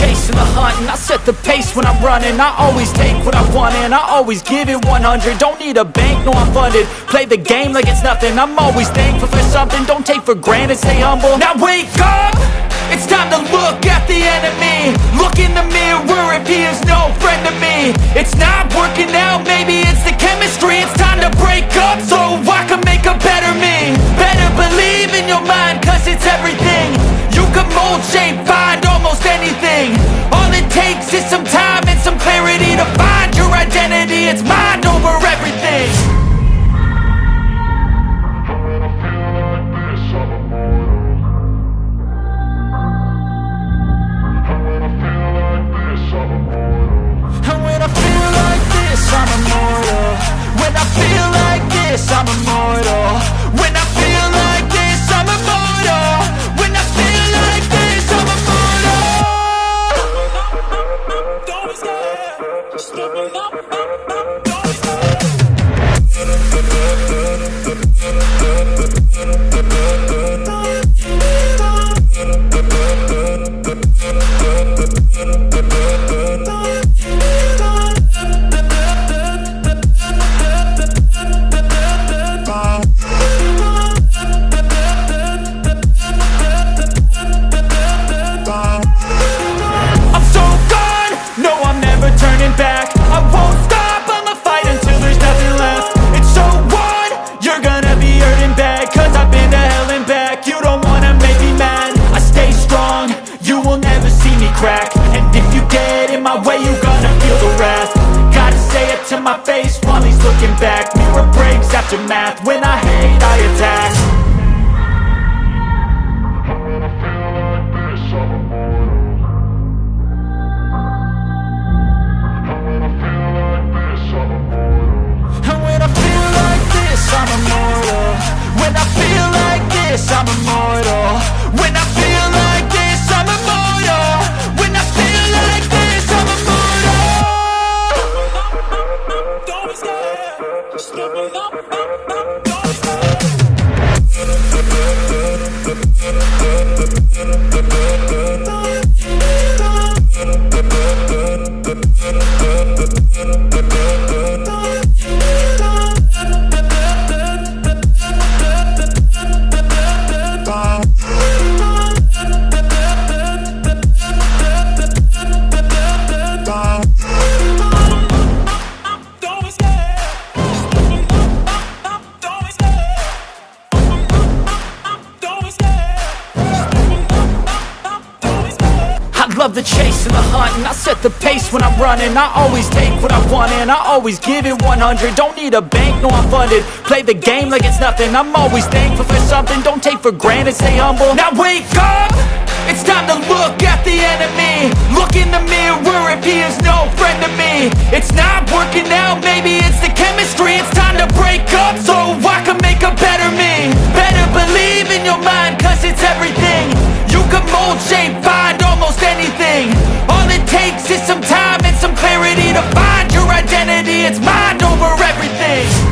chase and the hunt, and I set the pace when I'm running. I always take what I want and I always give it 100. Don't need a bank, no I'm funded. Play the game like it's nothing. I'm always thankful for something. Don't take for granted, stay humble. Now wake up! It's time to look at the enemy. Look in the mirror if he is no friend to me. It's not working out, maybe it's the chemistry. It's time to break up so I can make a better me. Better believe in your mind, cause it's everything. You can mold, shape, find almost anything. All it takes is some time and some clarity to find your identity. It's mind over everything. I'm immortal. When I feel like this, I'm immortal. When I feel like this, I'm immortal. When I feel like this, I'm immortal. Don't be scared. Just open up. Don't be scared. My face while he's looking back. Mirror breaks after math. When I hate, I attack. And when I feel like this, I'm immortal. When I feel like this, I'm immortal. When I feel like this, I'm immortal. When I feel like this, I'm immortal. Don't be scared. Just open up. Don't be scared. Love the chase and the hunt, and I set the pace when I'm running. I always take what I want and I always give it 100. Don't need a bank, no I'm funded. Play the game like it's nothing. I'm always thankful for something. Don't take for granted, stay humble. Now wake up! It's time to look at the enemy. Look in the mirror if he is no friend to me. It's not working out, maybe it's the chemistry. It's time to break up so I can make a better me. Better believe in your mind, cause it's everything. You can mold, shape, find almost anything. All it takes is some time and some clarity to find your identity. It's mind over everything.